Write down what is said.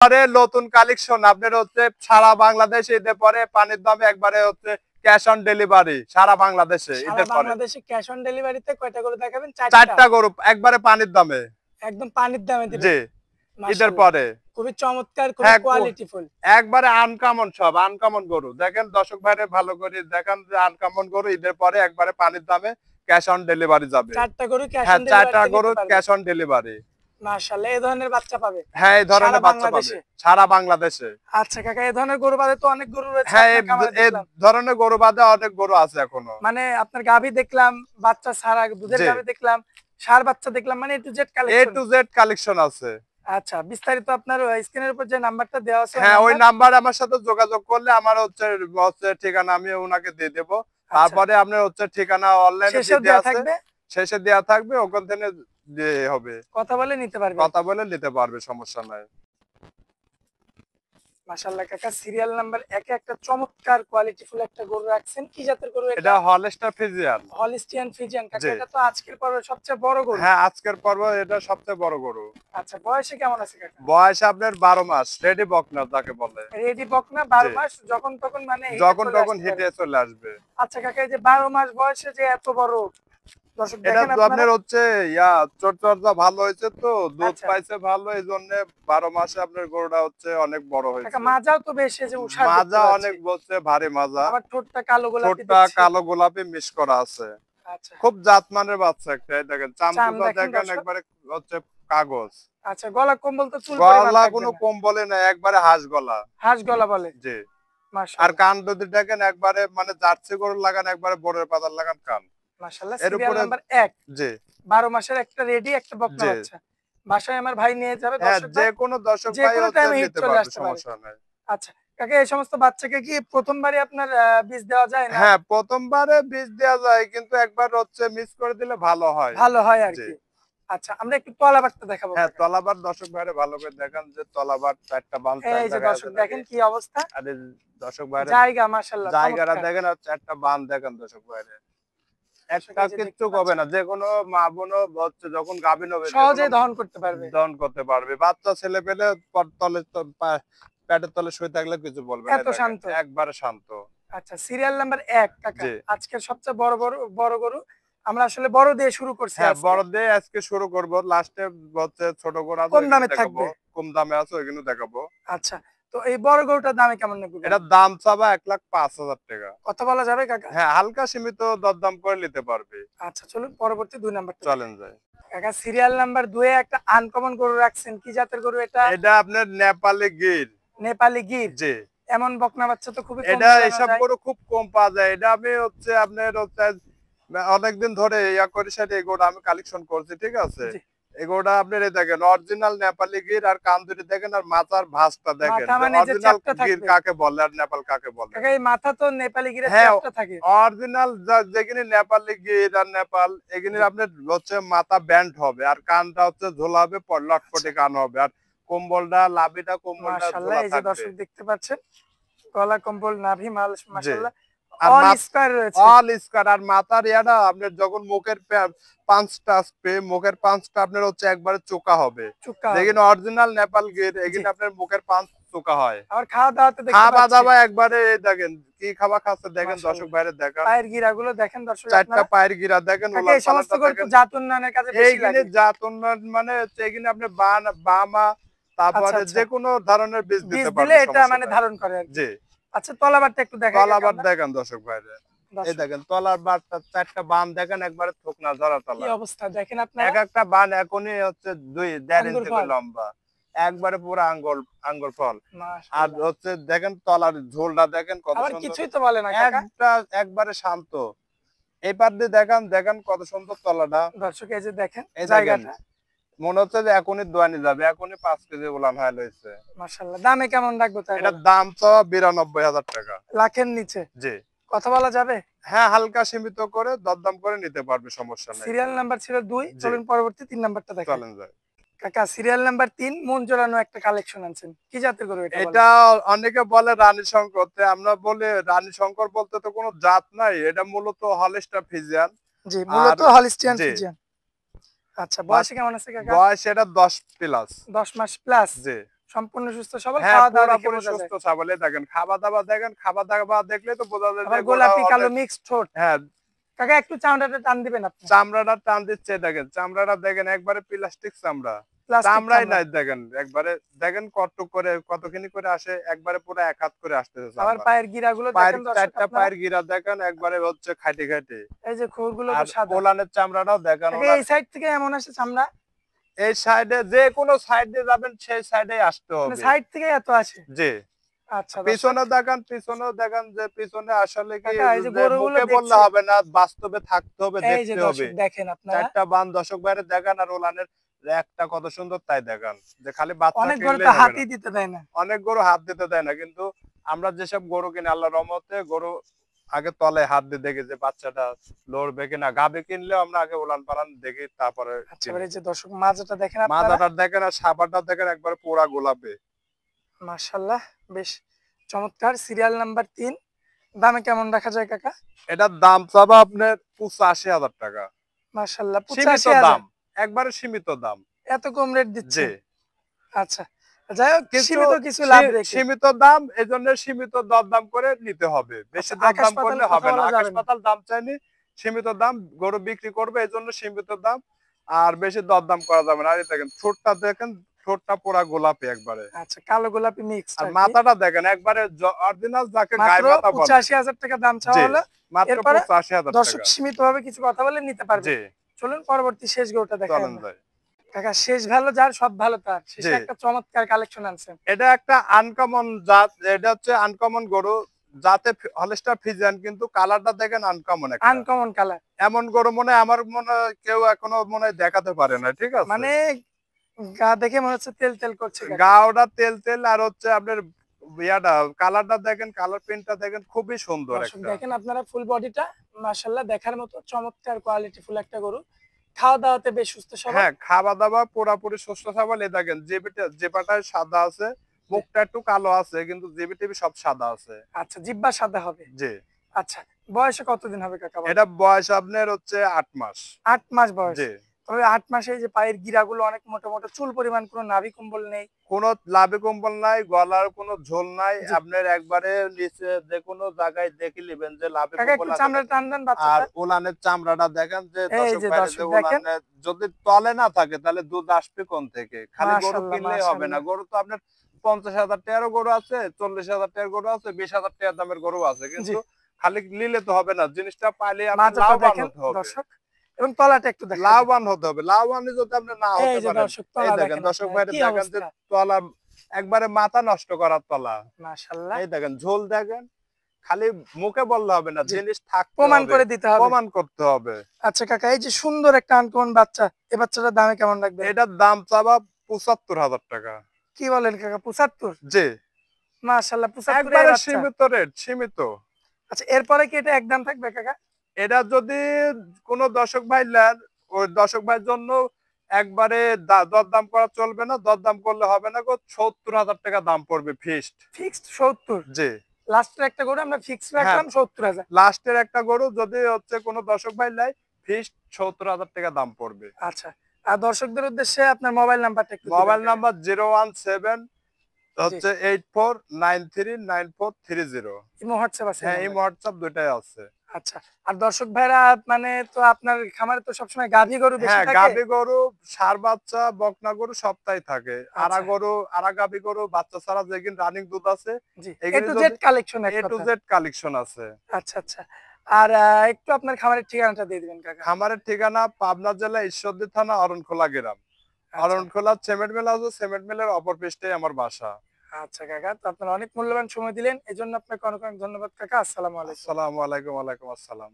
পরে নতুন কালেকশন আপনার হচ্ছে সারা বাংলাদেশে ঈদের পরে পানির দামে একবারে হচ্ছে ক্যাশ অন ডেলিভারি সারা বাংলাদেশে ঈদের পরে। বাংলাদেশে ক্যাশ অন ডেলিভারিতে কয়টা গরু দেখাবেন? চারটা গরু একবারে পানির দামে। একদম পানির দামে দিবেন। জি ঈদের পরে খুবই চমৎকার, খুবই কোয়ালিটিফুল, একবারে আনকমন, সব আনকমন গরু। দেখেন দর্শক ভাইরে ভালো করে দেখান যে আনকমন গরু ঈদের পরে একবারে পানির দামে ক্যাশ অন ডেলিভারি যাবে। চারটা গরু ক্যাশ অন ডেলিভারি, চারটা গরু ক্যাশ অন ডেলিভারি। মাশাআল্লাহ, এই ধরনের বাচ্চা পাবে? হ্যাঁ এই ধরনের বাচ্চা পাবে সারা বাংলাদেশে। আচ্ছা কাকা, এই ধরনের গরু বাদে তো অনেক গরু রয়েছে। হ্যাঁ এই ধরনের গরু বাদে অনেক গরু আছে এখনো। মানে আপনার গাভী দেখলাম, বাচ্চা ছাড়া দুধের গাভী দেখলাম, ষাঁড় বাচ্চা দেখলাম, মানে এ to Z collection, A to Z collection আছে। আচ্ছা বিস্তারিত আপনার স্ক্রিনের উপর যে নাম্বারটা দেওয়া আছে, হ্যাঁ ওই নাম্বার আমার সাথে যোগাযোগ করলে আমার হচ্ছে ঠিকানা আমি ওনাকে দিয়ে দেব। তারপরে আপনার হচ্ছে ঠিকানা অনলাইনে দেওয়া থাকবে, শেষে দেওয়া থাকবে, ওখান থেকে হবে, কথা বলে নিতে পারবে, সমস্যা নাই। মাশাআল্লাহ কাকা, সিরিয়াল নাম্বার 1 এ একটা চমৎকার কোয়ালিটিফুল একটা গরু রাখছেন। কি জাতের গরু এটা? এটা হলস্টাইন ফ্রিজিয়ান। হলস্টিয়ান ফ্রিজিয়ান কাকা, এটা তো আজকের পর্বে সবচেয়ে বড় গরু। হ্যাঁ আজকের পর্ব এটা সবচেয়ে বড় গরু। আচ্ছা বয়সে কেমন আছে কাকা? বয়স আপনার 12 মাস, রেডি বকনা যাকে বলে। রেডি বকনা 12 মাস, যখন তখন মানে হিটে চলে আসবে। আচ্ছা কাকা, এই যে 12 মাস বয়সে যে এত বড়, দর্শক দেখেন আপনার হচ্ছে চর্চা ভালো হয়েছে, তো দুধ পাইছে ভালো, এইজন্য 12 মাসে আপনার গরুটা হচ্ছে অনেক বড় হয়েছে। কাকা মাজাও তো বেশ, এই যে উষা মাজা অনেক বলছে, ভারী মাজা, আবার ঠোঁটটা কালো গোলাপি, কালো গোলাপি মিশ করা আছে। আচ্ছা খুব জাতমানের বাচ্চা একটা। দেখেন চামড়া দেখেন একবারে হচ্ছে কাগজ। আচ্ছা গলা কম্বল তো চুল গলা কোনো কম্বলে না, একবারে হাঁস গলা বলে। জি মাশাআল্লাহ। আর কান যদি দেখেন একবারে মানে জার্সি গরু লাগান, একবারে বড়ের পাতার লাগান কান। মাশাআল্লাহ, সিরিয়াল নাম্বার 1। জি 12 মাসের একটা রেডি, একটা বকনা বাচ্চা। বাসায় আমার ভাই নিয়ে যাবে, যে কোনো দর্শক ভাই নিতে পারবে, সমস্যা নাই। আচ্ছা কাকা, এই সমস্ত বাচ্চাকে কি প্রথমবারই আপনার বীজ দেওয়া যায় না? হ্যাঁ প্রথমবারে বীজ দেওয়া যায়, কিন্তু একবার হচ্ছে মিস করে দিলে ভালো হয় আর কি। আচ্ছা আমরা একটু তলাবারটা দেখাবো। হ্যাঁ তলাবার দর্শক ভাইরে ভালো করে দেখান যে তলাবার চারটা বান, এই যে দর্শক দেখেন কি অবস্থা, আরে দর্শক ভাইরে জায়গা মাশাআল্লাহ, জায়গাটা দেখেন আর চারটা বান দেখেন দর্শক ভাইরে। একটা কিচ্ছু হবে না, যে কোনো মা বোনও হচ্ছে যখন গাভীন হবে সহজে দহন করতে পারবে। বাচ্চা ছেলে পেলে তলে পেটের তলে শুয়ে থাকলে কিছু বলবে না, এত শান্ত, একবারে শান্ত। আচ্ছা সিরিয়াল নাম্বার 1 কাকা, আজকের সবচেয়ে বড় গরু আমরা আসলে বড় দিয়ে শুরু করছি। হ্যাঁ বড় দিয়ে আজকে শুরু করব, লাস্টে হচ্ছে ছোট গরু আছে, কম দামে থাকবে, কম দামে আছে ওইগুলো দেখাবো। আচ্ছা তো এই বড় গরুটার দামে কেমন নেব? এটা দাম চাবা 1,05,000 টাকা। কথা বলা যাবে কাকা? হ্যাঁ হালকা সীমিত দরদাম করে নিতে পারবে। আচ্ছা চলুন পরবর্তী 2 নাম্বারটা চলেন যাই। কাকা সিরিয়াল নাম্বার 2 এ একটা আনকমন গরু রাখছেন। কি জাতের গরু এটা? এটা আপনার নেপালি গির। নেপালি গির, জি। এমন বকনা বাচ্চা তো খুবই কম, এটা এসব গরু খুব কম পাওয়া যায়। এটা আমি হচ্ছে আপনার হচ্ছে অনেকদিন ধরে করে সাথে এগুলো আমি কালেকশন করছি, ঠিক আছে। এগুলোটা আপনার এই দেখেন অরিজিনাল নেপালি গির, আর কান দুটি দেখেন, আর মাথার ভাঁজটা দেখেন, অরিজিনাল গির কাকে বলে আর নেপাল কাকে বলে। কাকা এই মাথা তো নেপালি গিরের চ্যাপটা থাকে। অরিজিনাল যেখানে নেপালি গির আর নেপাল, এখানে আপনার হচ্ছে মাথা ব্যান্ড হবে, আর কানটা হচ্ছে ঝোলা হবে, লটপটে কান হবে, আর কম্বলটা লাভিটা কম্বলটা মাশাআল্লাহ, এই যে দর্শক দেখতে পাচ্ছেন গলা কম্বল নাভি মাল মাশাআল্লাহ অল স্কয়ার রয়েছে, অল স্কয়ার। আর মাথার ইয়াটা আপনার যখন মুখের পাঁচটা আসবে, মুখের পাঁচটা আপনার হচ্ছে একবারে চোকা হবে, দেখেন অরিজিনাল নেপাল গির। এখানে আপনার মুখের পাঁচ চোকা হয়। আর খাওয়া দাওয়া একবারে দেখেন কি খাবার খাচ্ছে দেখেন দর্শক বাইরে দেখেন, পায়ের গিরাগুলো দেখেন দর্শক, চারটা পায়ের গিরা দেখেন। এই সমস্ত গরু জাত উন্নয়নের কাজে বেশি লাগে। এইখানে জাত উন্নয়ন মানে হচ্ছে এখানে আপনি বামা, তারপরে যে কোনো ধরনের বীজ দিতে পারবেন, এটা মানে ধারণ করে আর জি। আচ্ছা তলাবারটা একটু দেখেন, তলাবার দেখেন দর্শক ভাইরে, এই দেখেন তলার বারটা চারটা বান দেখেন, একবারে থোকনা ধরা তলা। কি অবস্থা দেখেন আপনারা, এক একটা বান এখনই হচ্ছে 2.5 ইঞ্চি লম্বা, একবারে পুরো আঙ্গুর ফল। আর হচ্ছে দেখেন তলার ঝোলটা দেখেন কত সুন্দর, কিছুই তো বলে না কাকা, একবারে শান্ত। এই পার দিয়ে দেখেন কত সুন্দর তলাটা দর্শক, এই যে দেখেন এই জায়গাটা, মনে হচ্ছে যে এখনই দোয়ানি যাবে, এখনই 5 কেজি উলান হয়ে লইছে। মাশাআল্লাহ, দামে কেমন রাখবো তাই? এটার দাম তো 92,000 টাকা, লাখের নিচে। জি। কথা বলা যাবে? হ্যাঁ হালকা সীমিত করে দরদাম করে নিতে পারবে, সমস্যা নাই। সিরিয়াল নাম্বার ছিল 2, চলুন পরবর্তী 3 নাম্বারটা দেখেন। চলেন যাই কাকা সিরিয়াল নাম্বার 3, মন জোড়ানো একটা কালেকশন আনছেন। কি জাতের গরু এটা? এটা অনেকে বলে রানী শঙ্কর, আমরা বলি রানী শঙ্কর বলতে তো কোনো জাত নাই, এটা মূলত হলস্টাইন ফ্রিজিয়ান। জি মূলত হলস্টাইন ফ্রিজিয়ান। আচ্ছা বয়স কেমন আছে কাকা? বয়স এটা 10 প্লাস, 10 মাস প্লাস। জি। সম্পূর্ণ সুস্থ সবল, হ্যাঁ খাওয়া দাওয়া দেখে পুরোপুরি বোঝা যায়। সুস্থ সবল। এই দেখেন খাওয়া দাওয়া দেখলে তো বোঝা যায় যে আবার গরুটা গোলাপি কালো অনেক। মিক্সড ঠোঁট। হ্যাঁ কাকা একটু চামড়াটা টান দিবেন আপনি। চামড়াটা টান দিচ্ছে, দেখেন চামড়াটা দেখেন একবারে প্লাস্টিক চামড়া, প্লাস্টিক চামড়াই চামড়া। নাই দেখেন একবারে। দেখেন কতখানি করে আসে, একবারে পুরো এক হাত করে আসতেছে আবার চামড়া। পায়ের গিরাগুলো পায়ের দেখেন দর্শক চারটা আপনারা। পায়ের গিরা দেখেন একবারে হচ্ছে খাইটে খাইটে। এই যে খুরগুলো তো আর সাদা। ওলানের চামড়াটাও দেখেন কাকা ওলান। এই সাইড থেকে এমন আসে চামড়া, এই সাইডে যে কোনো সাইডে যাবেন সেই সাইডে আসতে মানে হবে। সাইড থেকে এত আসে। জি আচ্ছা দর্শক। পিছনে দেখেন যে পিছনে আসলে কি কাকা এই যে যে গরুগুলো মুখে বললে দেখছি, হবে না, বাস্তবে থাকতে হবে, এই যে দেখতে হবে। দর্শক দেখেন আপনারা, চারটা বান দর্শক বাইরে দেখান, আর ওলানের একটা কত সুন্দর তাই দেখান। যে খালি বাচ্চা অনেক গরু কিনলেই তো হবে হাতই না। দিতে দেয় না। অনেক গরু হাত দিতে দেয় না, কিন্তু আমরা যেসব গরু কিনি আল্লাহর রহমতে গরু আগে তলে হাত দিয়ে দেখি যে বাচ্চাটা লড়বে কিনা। গাবে কিনলেও আমরা আগে উলান পালান দেখি, তারপরে আচ্ছা কিনি। এবার এই যে দর্শক মাজাটা দেখেন আপনারা, মাথাটা দেখেন আর সাবাটা দেখেন একবার পোড়া গোলাপে। মাশাআল্লাহ বেশ চমৎকার। সিরিয়াল নাম্বার 3, দামে কেমন রাখা যায় কাকা? এটার দাম চাবা আপনার 85,000 টাকা। মাশাআল্লাহ সীমিত 85,000। দাম, একবারে সীমিত দাম। এত কম রেট জি দিচ্ছেন? আচ্ছা যাই হোক, কিন্তু সীমিত কিছু লাভ রেখে। সীমিত দাম, এজন্য সীমিত দরদাম করে নিতে হবে, বেশি আচ্ছা, আকাশ দরদাম পাতাল করলে কথা হবে না। বলা আকাশ যাবে না। পাতাল দাম চাইনি, সীমিত দাম। গরু বিক্রি করবে এজন্য সীমিত দাম, আর বেশি দরদাম করা যাবে না। আর এই দেখেন ঠোঁটটা পুরা গোলাপি একবারে। আচ্ছা কালো গোলাপি মিক্সড আর আর কি। মাথাটা দেখেন একবারে অরিজিনাল, যাকে গায়ে মাত্র মাথা বলে। 85,000 টাকা দাম চাওয়া জি হলো। মাত্র এরপরে 85,000 দর্শক টাকা। সীমিতভাবে কিছু কথা বলে নিতে পারবে। জি চলুন পরবর্তী শেষ গরুটা দেখাই চলেন আমরা। যাই। কাকা শেষ ভালো যার সব ভালো তার, শেষে জি একটা চমৎকার কালেকশন আনছেন। এটা একটা আনকমন জাত, এটা হচ্ছে আনকমন গরু। জাতে হলস্টার ফ্রিজিয়ান, কিন্তু কালারটা দেখেন আনকমন একটা। আনকমন কালার, এমন গরু আমার মনে হয় কেউ এখনো মনে হয় দেখাতে পারে না, ঠিক আছে। মানে গা দেখে মনে হচ্ছে তেল তেল করছে কাকা। গাওটা তেল তেল, আর হচ্ছে আপনার ইয়াটা কালারটা দেখেন, কালার প্রিন্টটা দেখেন, খুবই সুন্দর দর্শক একটা। দেখেন আপনারা ফুল বডিটা, মাশাআল্লাহ দেখার মতো চমৎকার কোয়ালিটি ফুল একটা গরু। খাওয়া দাওয়াতে বেশ সুস্থ সবল। হ্যাঁ খাওয়া দাওয়া পুরাপুরি সুস্থ সবল। এই দেখেন জিবাটায় সাদা আছে, মুখটা একটু কালো আছে, কিন্তু জিবি টিবি সব সাদা আছে। আচ্ছা জিহ্বা সাদা হবে। জি আচ্ছা বয়সে কতদিন হবে কাকা বলেন? এটা বয়স আপনার হচ্ছে 8 মাস। 8 মাস বয়স। জি তবে 8 মাসে এই যে পায়ের গিরাগুলো অনেক মোটা মোটা, চুল পরিমাণ কোনো নাভি কম্বল নেই। কোনো লাভে কম্বল নাই, গলার কোনো ঝোল নাই। জি। আপনার একবারে নিচে যে কোনো জায়গায় দেখে নেবেন যে লাভে কাকা কম্বল একটু আছে চামড়া নাকি। টান দেন আর বাচ্চাটা। উলানের চামড়াটা দেখেন যে এই দর্শক যে বাইরে যে দর্শক দেখেন, উলানে যদি তলে না থাকে তাহলে দুধ আসবে কোন থেকে? খালি গরু মাশাআল্লাহ কিনলেই হবে না। মাশাআল্লাহ। গরু তো আপনার 50,000 টাকারও গরু আছে, 40,000 টাকার গরু আছে, 20,000 টাকার দামের গরু আছে, জি কিন্তু খালি নিলে তো হবে না, জিনিসটা পাইলে আপনার মাজাটা লাভবান দেখেন হতে হবে। দর্শক, এবং তলাটা একটু দেখেন। লাভবান হতে হবে। লাভবান যদি আপনি না এই হতে যে পারেন, দর্শক এই তলা দেখেন দেখেন দর্শক আপনারা, ভাইরে কি দেখেন যে অবস্থা। তলা একবারে মাথা নষ্ট করার তলা। মাশাআল্লাহ। এই দেখেন ঝোল দেখেন, খালি মুখে বললে হবে না, জি জিনিস থাকতে প্রমাণ হবে, করে দিতে হবে। প্রমাণ করতে হবে। আচ্ছা কাকা এই যে সুন্দর একটা আনকমন বাচ্চা, এই বাচ্চাটার দামে কেমন রাখবেন? এটার দাম চাবা 75,000 টাকা। কি বলেন কাকা 75? জি মাশাআল্লাহ 75 এর একবারে বাচ্চা। সীমিত রেট, সীমিত। আচ্ছা এরপরে কি এটা একদম থাকবে কাকা? এটা যদি কোনো দর্শক ভাই নেন, ওই দর্শক ভাইয়ের জন্য একবারে দরদাম করা চলবে না, দরদাম করলে হবে না গো। 70,000 টাকা দাম পড়বে ফিক্সড। ফিক্সড 70? জি লাস্টের একটা গরু আমরা ফিক্সড হ্যাঁ রাখলাম 70,000। লাস্টের একটা গরু যদি হচ্ছে কোনো দর্শক ভাই নেয়, ফিক্সড 70,000 টাকা দাম পড়বে। আচ্ছা আর দর্শকদের উদ্দেশ্যে আপনার মোবাইল নাম্বারটা একটু দিবেন মোবাইল কাকা। নাম্বার 017 জি হচ্ছে 84939430। ইমো হোয়াটসঅ্যাপ আছে এই হ্যাঁ এই নাম্বারে? হোয়াটসঅ্যাপ দুটাই আছে। আচ্ছা আর দর্শক ভাইরা মানে তো আপনার খামারে তো সবসময় গাভী গরু বেশি হ্যাঁ থাকে। গাভী গরু, ষাঁড় বাচ্চা, বকনা গরু সবটাই থাকে। আচ্ছা আরা গাভী গরু বাচ্চা ছাড়া যেদিন রানিং দুধ আছে, জি এ এগুলি টু যদি জেড কালেকশন এক এ টু কথা। জেড কালেকশন আছে। আচ্ছা আচ্ছা আর একটু আপনার খামারের ঠিকানাটা দিয়ে দিবেন কাকা। খামারের ঠিকানা পাবনা জেলা ঈশ্বরদী থানা অরণখোলা গ্রাম। আচ্ছা অরণখোলা সিমেন্ট মিল আছে, সিমেন্ট মিলের অপর পৃষ্ঠেই আমার বাসা। আচ্ছা কাকা, তো আপনার অনেক মূল্যবান সময় দিলেন, এজন্য আপনাকে অনেক অনেক ধন্যবাদ কাকা। আসসালামু আলাইকুম। আসসালামু আলাইকুম। ওয়ালাইকুম আসসালাম।